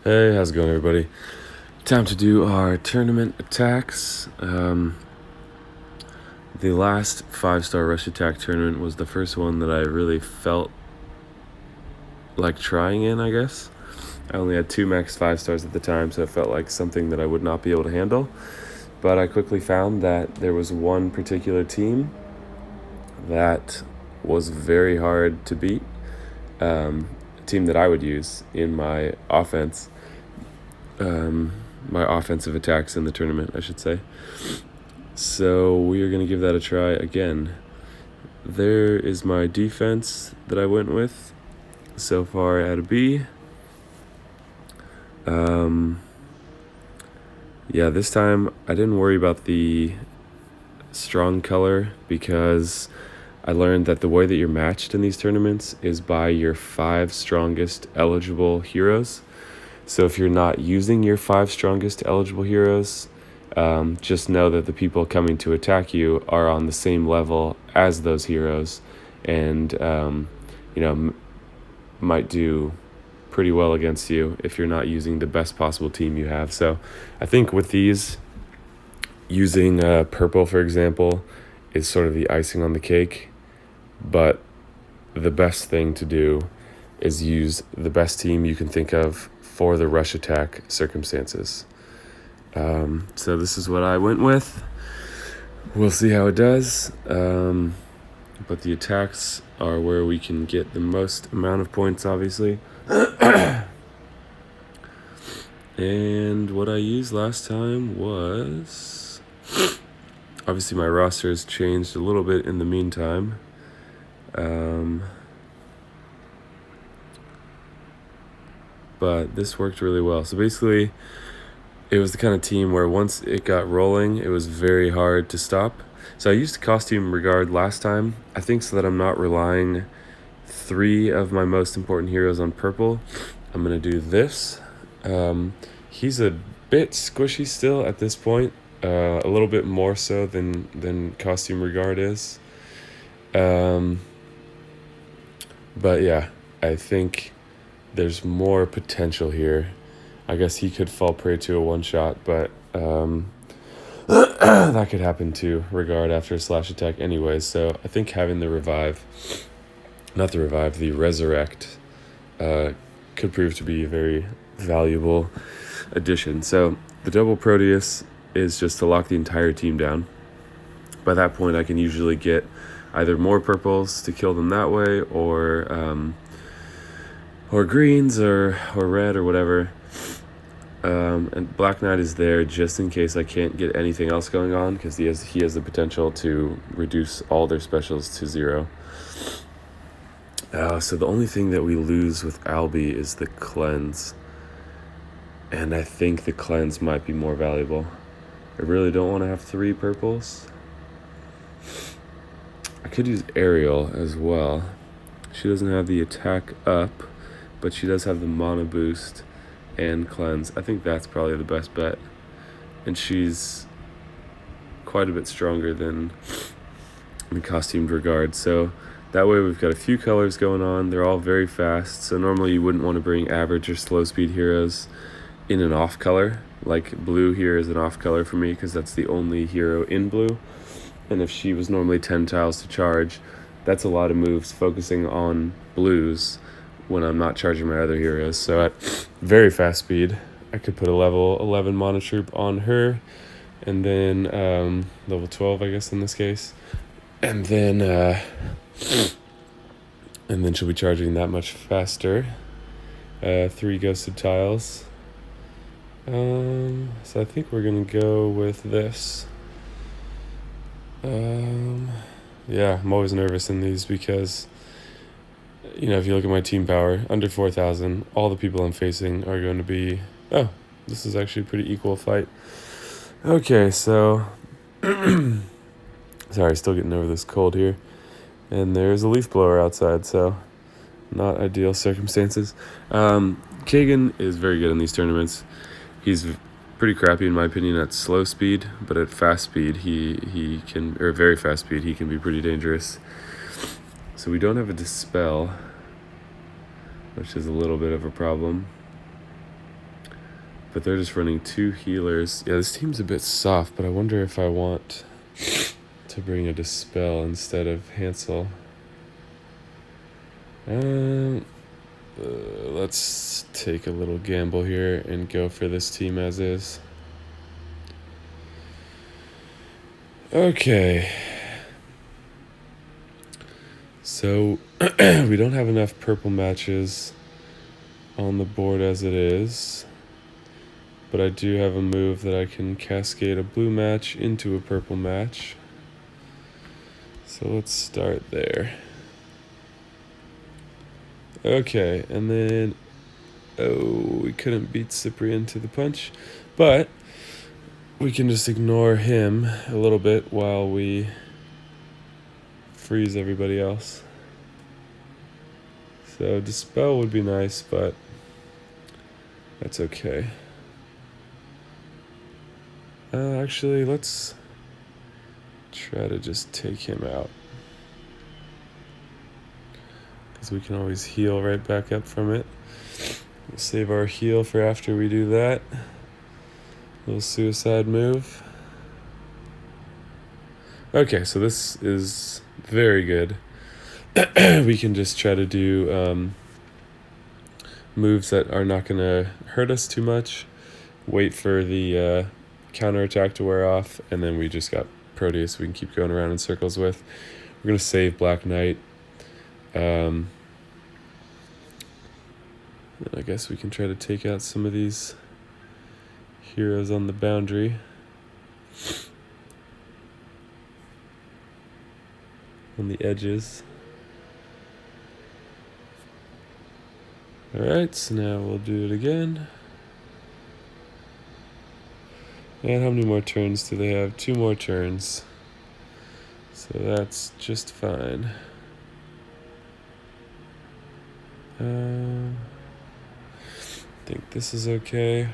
Hey, how's it going, everybody? Time to do our tournament attacks. The last 5-star rush attack tournament was the first one that I really felt like trying in, I guess. I only had 2 max 5-stars at the time, so it felt like something that I would not be able to handle. But I quickly found that there was one particular team that was very hard to beat. A team that I would use in my offense. My offensive attacks in the tournament, I should say. So we are going to give that a try again. There is my defense that I went with so far at a B. This time I didn't worry about the strong color because I learned that the way that you're matched in these tournaments is by your 5 strongest eligible heroes. So if you're not using your 5 strongest eligible heroes, just know that the people coming to attack you are on the same level as those heroes and, might do pretty well against you if you're not using the best possible team you have. So I think with these, using purple, for example, is sort of the icing on the cake. But the best thing to do is use the best team you can think of for the rush attack circumstances. So this is what I went with. We'll see how it does. But the attacks are where we can get the most amount of points, obviously. And what I used last time was... Obviously, my roster has changed a little bit in the meantime. But this worked really well. So basically, it was the kind of team where once it got rolling, it was very hard to stop. So I used Costume Regard last time, I think so that I'm not relying 3 of my most important heroes on purple. I'm going to do this. He's a bit squishy still at this point, a little bit more so than Costume Regard is. But yeah, I think there's more potential here. I guess he could fall prey to a one-shot, but that could happen to Regard after a slash attack anyways. So I think having the Resurrect could prove to be a very valuable addition. So the double Proteus is just to lock the entire team down. By that point, I can usually get either more purples to kill them that way, or greens, or red, or whatever. And Black Knight is there just in case I can't get anything else going on, because he has the potential to reduce all their specials to 0. So the only thing that we lose with Albie is the cleanse. And I think the cleanse might be more valuable. I really don't want to have 3 purples. I could use Ariel as well. She doesn't have the attack up, but she does have the mana boost and cleanse. I think that's probably the best bet. And she's quite a bit stronger than the Costumed Regard. So that way we've got a few colors going on. They're all very fast. So normally you wouldn't want to bring average or slow speed heroes in an off color. Like blue here is an off color for me because that's the only hero in blue. And if she was normally 10 tiles to charge, that's a lot of moves focusing on blues when I'm not charging my other heroes. So at very fast speed, I could put a level 11 Mana Troop on her, and then level 12, I guess, in this case. And then she'll be charging that much faster. 3 ghosted tiles. So I think we're going to go with this. I'm always nervous in these because, if you look at my team power, under 4,000, all the people I'm facing are going to be... Oh, this is actually a pretty equal fight. Okay, so... Sorry, still getting over this cold here. And there's a leaf blower outside, so not ideal circumstances. Kagan is very good in these tournaments. He's pretty crappy in my opinion at slow speed, but at fast speed he can, or very fast speed, he can be pretty dangerous. So we don't have a Dispel, which is a little bit of a problem. but they're just running 2 healers. Yeah, this team's a bit soft, but I wonder if I want to bring a Dispel instead of Hansel. Let's take a little gamble here and go for this team as is. Okay. So, we don't have enough purple matches on the board as it is. But I do have a move that I can cascade a blue match into a purple match. So let's start there. Okay, and then... Oh, we couldn't beat Cyprian to the punch. But we can just ignore him a little bit while we freeze everybody else. So Dispel would be nice, but that's okay. Actually, let's try to just take him out, because we can always heal right back up from it. We'll save our heal for after we do that. Little suicide move. Okay, so this is very good. We can just try to do moves that are not going to hurt us too much. Wait for the counterattack to wear off, and then we just got Proteus we can keep going around in circles with. We're going to save Black Knight. I guess we can try to take out some of these heroes on the boundary. On the edges. Alright, so now we'll do it again. And how many more turns do they have? 2 more turns. So that's just fine. I think this is okay.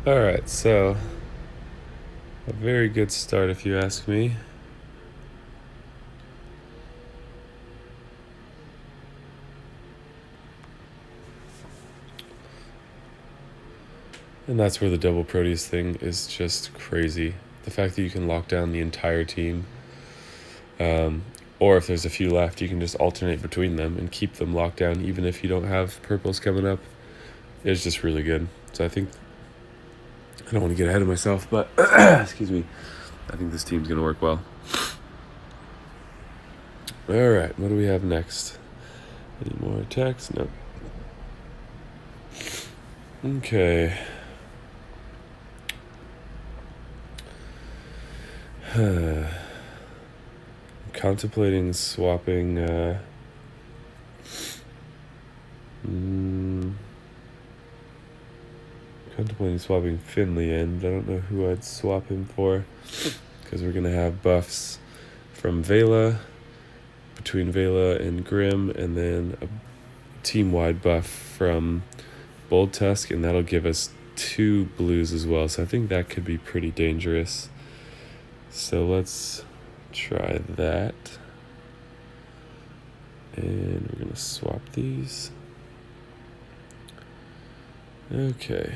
Alright, so a very good start if you ask me. And that's where the double Proteus thing is just crazy. The fact that you can lock down the entire team, or if there's a few left, you can just alternate between them and keep them locked down even if you don't have purples coming up. It's just really good. So I think, I don't want to get ahead of myself, but excuse me, I think this team's going to work well. Alright, what do we have next? Any more attacks? No. Okay. Contemplating swapping Finley in. I don't know who I'd swap him for, because we're gonna have buffs from Vela, between Vela and Grim, and then a team-wide buff from Bold Tusk, and that'll give us 2 blues as well, so I think that could be pretty dangerous. So let's try that. And we're going to swap these. Okay.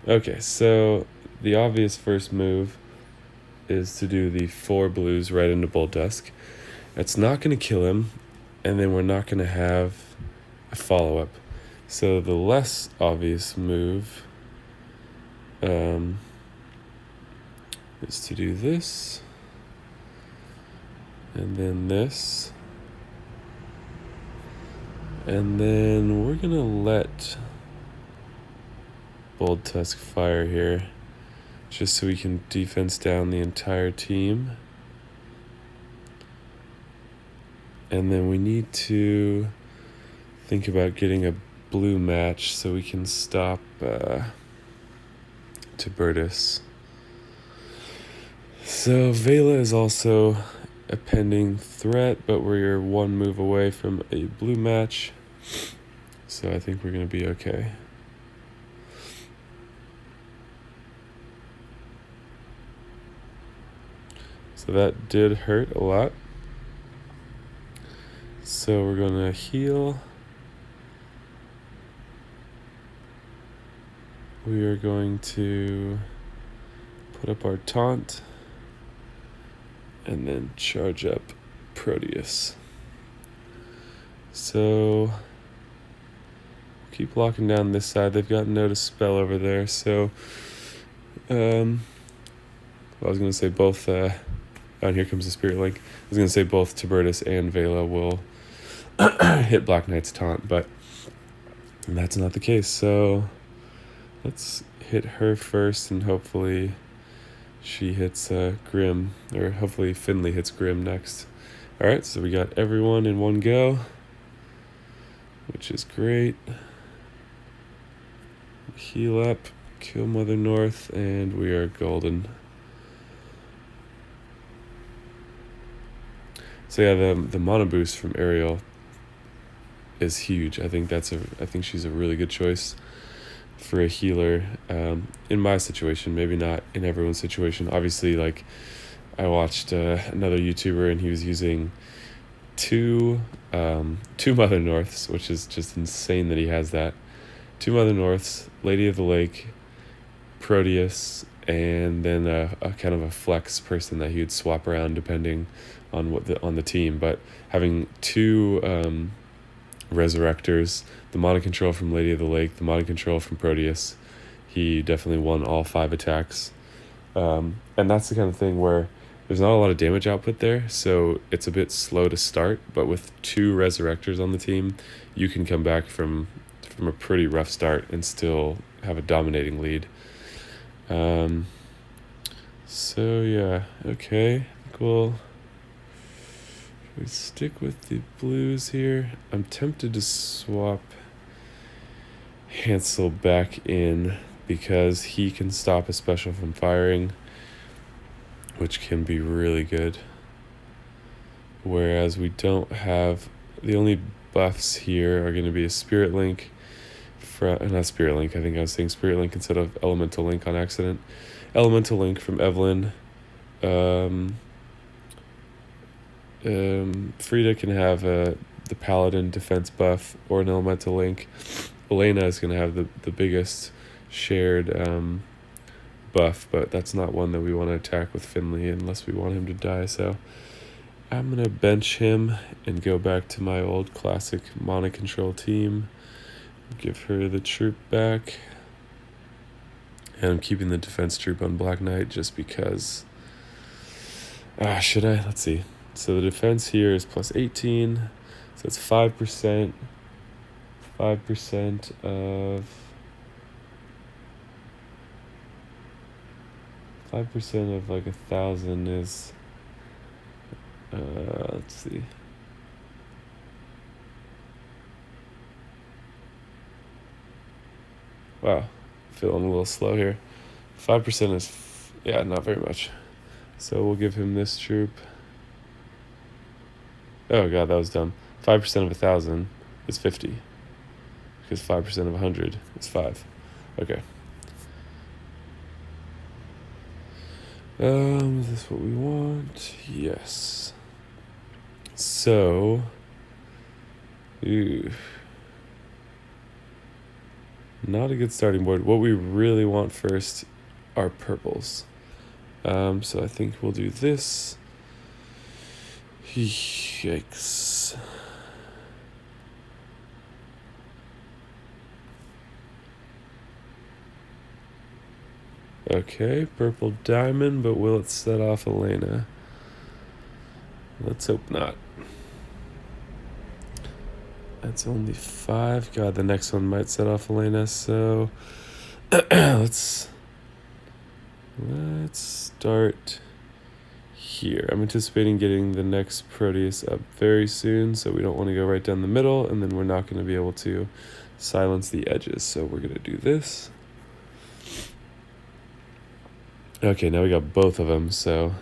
Okay, so the obvious first move is to do the 4 blues right into Bold Tusk. It's not going to kill him, and then we're not going to have a follow-up. So the less obvious move is to do this, and then this, and then we're gonna let Bold Tusk fire here, just so we can defense down the entire team. And then we need to think about getting a blue match so we can stop Tubertus. So Vela is also a pending threat, but we're 1 move away from a blue match, so I think we're going to be okay. So that did hurt a lot. So we're going to heal. We are going to put up our taunt and then charge up Proteus. So keep locking down this side. They've got no dispel over there. So I was going to say both, and here comes the Spirit Link. I was going to say both Tibertus and Vela will hit Black Knight's taunt, but that's not the case. So let's hit her first, and hopefully she hits Grim, or hopefully Finley hits Grim next. Alright, so we got everyone in one go, which is great. Heal up, kill Mother North, and we are golden. So yeah, the mana boost from Ariel is huge. I think she's a really good choice for a healer. In my situation, maybe not in everyone's situation. Obviously, like I watched another YouTuber and he was using two Mother Norths, which is just insane that he has that. 2 Mother Norths, Lady of the Lake, Proteus, and then a kind of a flex person that he would swap around depending on on the team. But having 2 Resurrectors, the mana control from Lady of the Lake, the mana control from Proteus, he definitely won all 5 attacks. And that's the kind of thing where there's not a lot of damage output there, so it's a bit slow to start, but with 2 Resurrectors on the team, you can come back from a pretty rough start and still have a dominating lead. So yeah, okay, cool. We stick with the blues here. I'm tempted to swap Hansel back in because he can stop a special from firing, which can be really good. Whereas we don't have, the only buffs here are going to be a Spirit Link, not Spirit Link, I think I was saying Spirit Link instead of Elemental Link on accident. Elemental Link from Evelyn. Frida can have the Paladin defense buff or an Elemental Link. Elena is going to have the biggest shared buff, but that's not one that we want to attack with Finley unless we want him to die. So I'm going to bench him and go back to my old classic mana control team. Give her the troop back. And I'm keeping the defense troop on Black Knight just because... should I? Let's see. So the defense here is plus 18. So it's 5%. 5% of... 5% of like 1,000 is... let's see. Wow, feeling a little slow here. 5% is, not very much. So we'll give him this troop. Oh god, that was dumb. 5% of 1,000 is 50. Because 5% of 100 is 5. Okay. Is this what we want? Yes. So... Not a good starting board. What we really want first are purples. So I think we'll do this. Yikes. Okay, purple diamond, but will it set off Elena? Let's hope not. That's only 5. God, the next one might set off Elena, so let's start here. I'm anticipating getting the next Proteus up very soon, so we don't want to go right down the middle, and then we're not going to be able to silence the edges, so we're going to do this. Okay, now we got both of them, so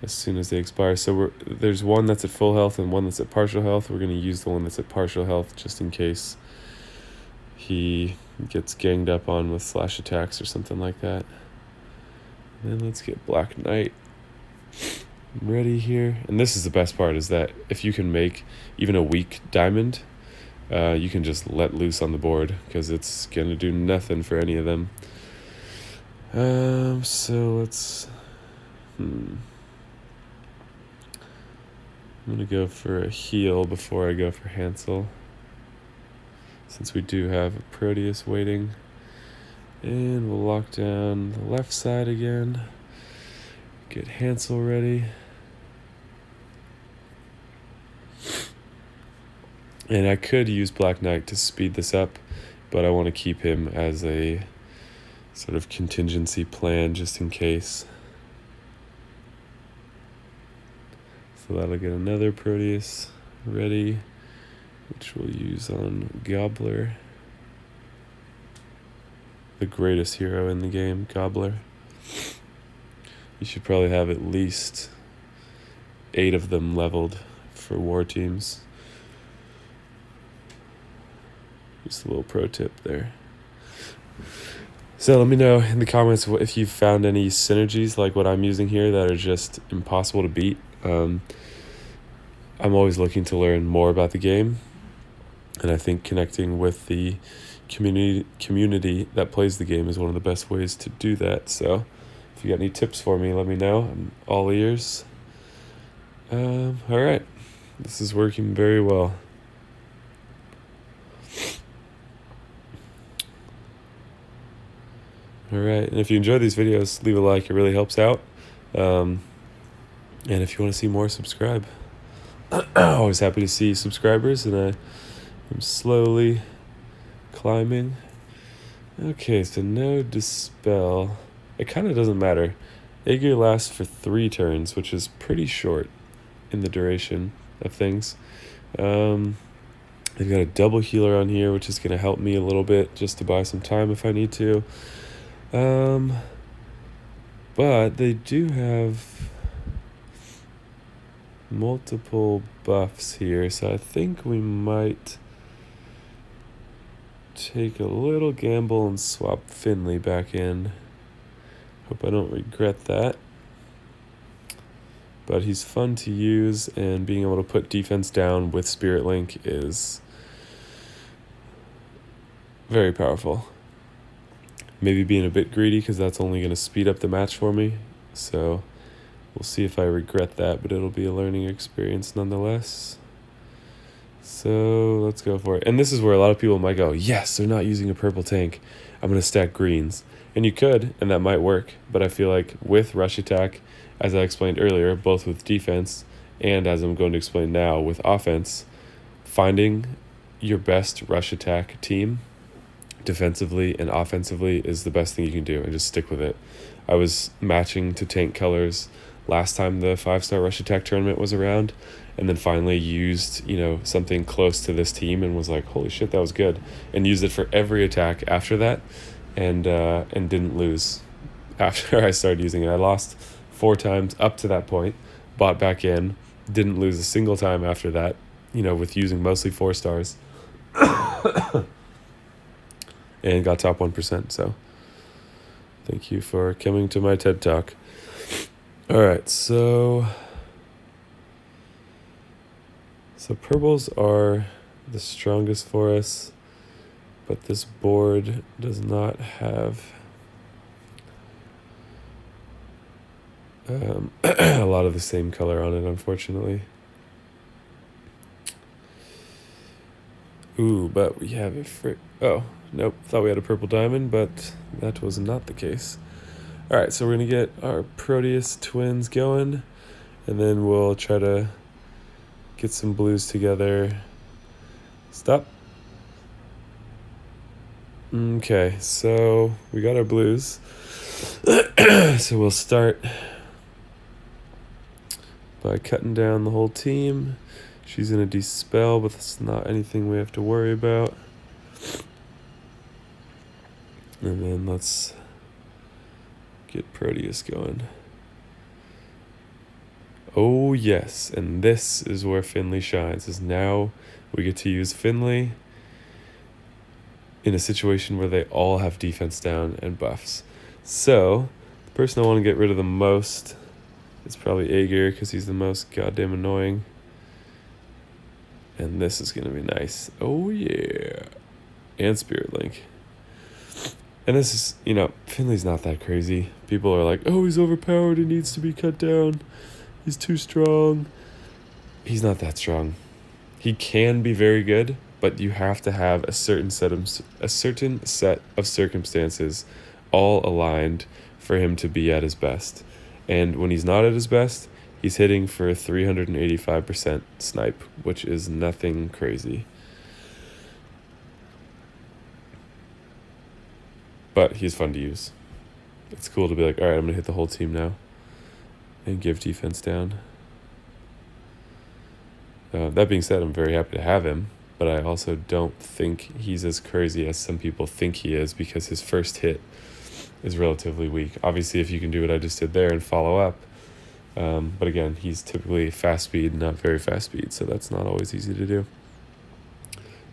as soon as they expire. So there's one that's at full health and one that's at partial health. We're going to use the one that's at partial health just in case he gets ganged up on with slash attacks or something like that. And then let's get Black Knight. I'm ready here. And this is the best part, is that if you can make even a weak diamond, you can just let loose on the board because it's going to do nothing for any of them. So let's... I'm going to go for a heal before I go for Hansel, since we do have a Proteus waiting. And we'll lock down the left side again. Get Hansel ready. And I could use Black Knight to speed this up, but I want to keep him as a sort of contingency plan just in case. So that'll get another Proteus ready, which we'll use on Gobbler. The greatest hero in the game, Gobbler. You should probably have at least 8 of them leveled for war teams. Just a little pro tip there. So let me know in the comments if you've found any synergies like what I'm using here that are just impossible to beat. I'm always looking to learn more about the game, and I think connecting with the community that plays the game is one of the best ways to do that. So if you got any tips for me, let me know. I'm all ears. All right, this is working very well. All right, and if you enjoy these videos, leave a like. It really helps out. And if you want to see more, subscribe. Always happy to see subscribers, and I'm slowly climbing. Okay, so no Dispel. It kind of doesn't matter. Aegir lasts for 3 turns, which is pretty short in the duration of things. They've got a double healer on here, which is going to help me a little bit just to buy some time if I need to. But they do have multiple buffs here, so I think we might take a little gamble and swap Finley back in. Hope I don't regret that. But he's fun to use, and being able to put defense down with Spirit Link is very powerful. Maybe being a bit greedy because that's only going to speed up the match for me. So we'll see if I regret that, but it'll be a learning experience nonetheless. So let's go for it. And this is where a lot of people might go, yes, they're not using a purple tank. I'm going to stack greens. And you could, and that might work. But I feel like with Rush Attack, as I explained earlier, both with defense and as I'm going to explain now with offense, finding your best Rush Attack team defensively and offensively is the best thing you can do, and just stick with it. I was matching to tank colors last time the 5-star Rush Attack tournament was around, and then finally used something close to this team and was like, holy shit, that was good, and used it for every attack after that, and didn't lose after I started using it. I lost 4 times up to that point, bought back in, didn't lose a single time after that, with using mostly 4 stars. And got top 1%, so thank you for coming to my TED Talk. All right, so purples are the strongest for us, but this board does not have a lot of the same color on it, unfortunately. Ooh, but we have a oh, nope, thought we had a purple diamond, but that was not the case. All right, so we're going to get our Proteus twins going, and then we'll try to get some blues together. Stop. Okay, so we got our blues. So we'll start by cutting down the whole team. She's going to Dispel, but it's not anything we have to worry about. And then let's get Proteus going. Oh yes, and this is where Finley shines, is now we get to use Finley in a situation where they all have defense down and buffs. So the person I want to get rid of the most It's probably Aegir because he's the most goddamn annoying. And this is going to be nice. Oh, yeah. And Spirit Link. And this is, Finley's not that crazy. People are like, oh, he's overpowered. He needs to be cut down. He's too strong. He's not that strong. He can be very good, but you have to have a certain set of circumstances all aligned for him to be at his best. And when he's not at his best, he's hitting for a 385% snipe, which is nothing crazy. But he's fun to use. It's cool to be like, all right, I'm going to hit the whole team now and give defense down. That being said, I'm very happy to have him, but I also don't think he's as crazy as some people think he is because his first hit is relatively weak. Obviously, if you can do what I just did there and follow up. But again, he's typically fast speed, not very fast speed, so that's not always easy to do.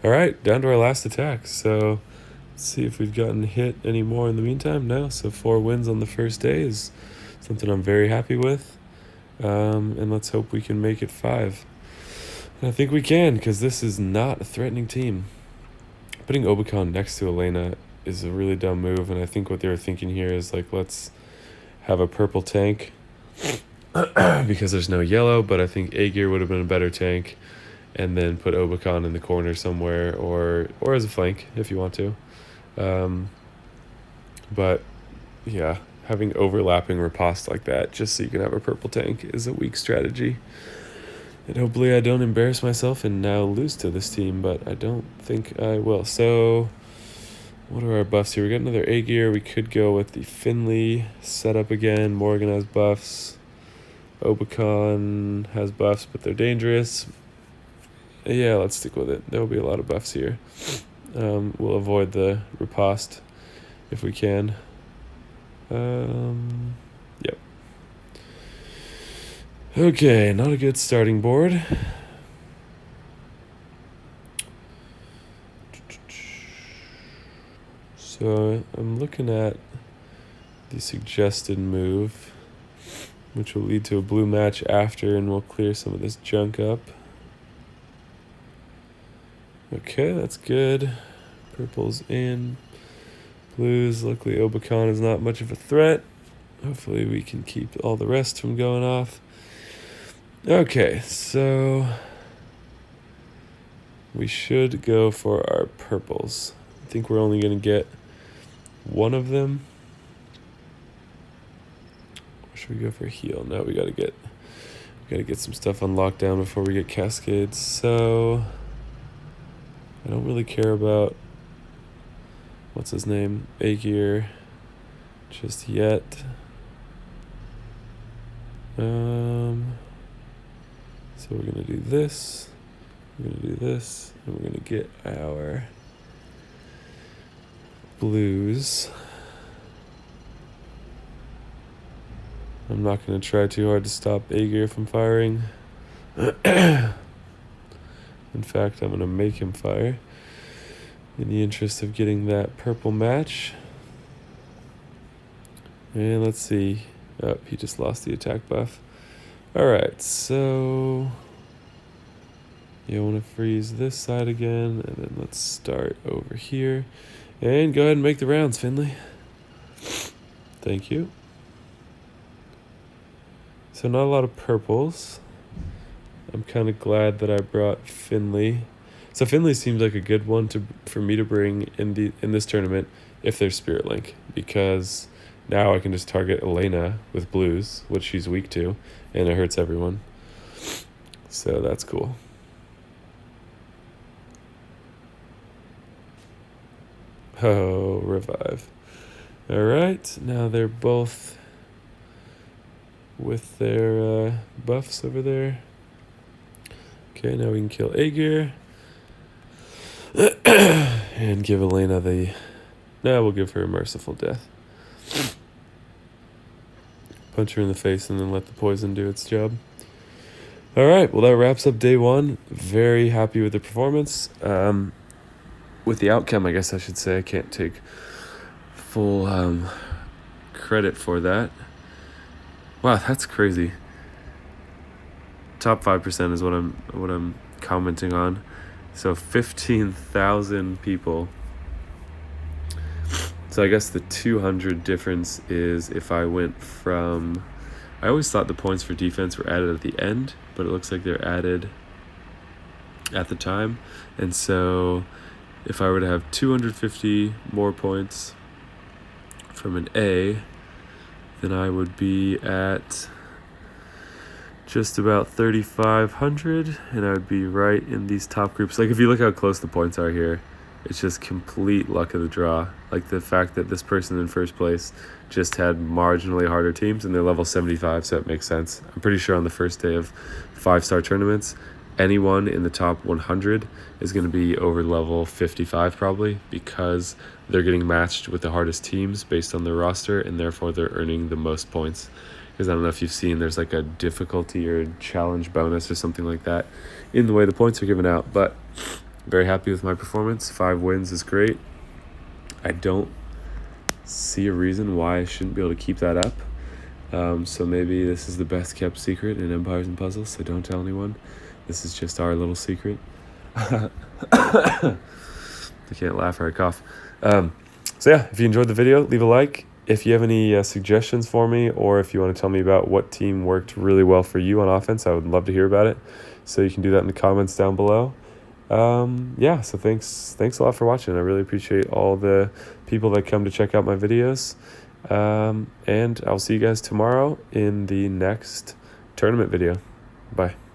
All right, down to our last attack. So let's see if we've gotten hit any more in the meantime. No, so 4 wins on the first day is something I'm very happy with. And let's hope we can make it 5. And I think we can, because this is not a threatening team. Putting Obakon next to Elena is a really dumb move, and I think what they were thinking here is like, let's have a purple tank because there's no yellow, but I think Aegir would have been a better tank, and then put Obakon in the corner somewhere, or as a flank if you want to. But yeah, having overlapping riposte like that just so you can have a purple tank is a weak strategy. And hopefully I don't embarrass myself and now lose to this team, but I don't think I will. So what are our buffs here? We got another Aegir. We could go with the Finley setup again. Morgan has buffs. Obakon has buffs, but they're dangerous. Yeah, let's stick with it. There will be a lot of buffs here. We'll avoid the riposte if we can. Yep. Okay, not a good starting board. So I'm looking at the suggested move, which will lead to a blue match after, and we'll clear some of this junk up. Okay, that's good. Purple's in. Blues, luckily Obakon is not much of a threat. Hopefully we can keep all the rest from going off. Okay, so we should go for our purples. I think we're only going to get one of them. Or should we go for a heal? No, we gotta get some stuff on lockdown before we get cascades. So I don't really care about what's his name, Aegir, just yet. So we're gonna do this. We're gonna do this, and we're gonna get our blues. I'm not going to try too hard to stop Aegir from firing. In fact, I'm going to make him fire in the interest of getting that purple match. And let's see. Oh, he just lost the attack buff. Alright, so you want to freeze this side again, and then let's start over here. And go ahead and make the rounds, Finley. Thank you. So not a lot of purples. I'm kind of glad that I brought Finley. So Finley seems like a good one for me to bring in this tournament if there's Spirit Link, because now I can just target Elena with blues, which she's weak to, and it hurts everyone. So that's cool. Oh, revive. All right, now they're both with their buffs over there. Okay, now we can kill Aegir. And give Elena the... No, we'll give her a merciful death. Punch her in the face and then let the poison do its job. Alright, well that wraps up day 1. Very happy with the performance. With the outcome, I guess I should say. I can't take full credit for that. Wow, that's crazy. top 5% is what I'm commenting on. So 15,000 people. So I guess the 200 difference is if I went from, I always thought the points for defense were added at the end, but it looks like they're added at the time. And so if I were to have 250 more points from an A, then I would be at just about 3,500, and I would be right in these top groups. Like, if you look how close the points are here, it's just complete luck of the draw. Like, the fact that this person in first place just had marginally harder teams, and they're level 75, so it makes sense. I'm pretty sure on the first day of 5-star tournaments, anyone in the top 100 is going to be over level 55 probably, because they're getting matched with the hardest teams based on their roster, and therefore they're earning the most points. Because I don't know if you've seen, there's like a difficulty or challenge bonus or something like that in the way the points are given out. But very happy with my performance. 5 wins is great. I don't see a reason why I shouldn't be able to keep that up. So maybe this is the best kept secret in Empires and Puzzles, so don't tell anyone. This is just our little secret. I can't laugh or I cough. So yeah, if you enjoyed the video, leave a like. If you have any suggestions for me, or if you want to tell me about what team worked really well for you on offense, I would love to hear about it. So you can do that in the comments down below. Yeah, so thanks a lot for watching. I really appreciate all the people that come to check out my videos. And I'll see you guys tomorrow in the next tournament video. Bye.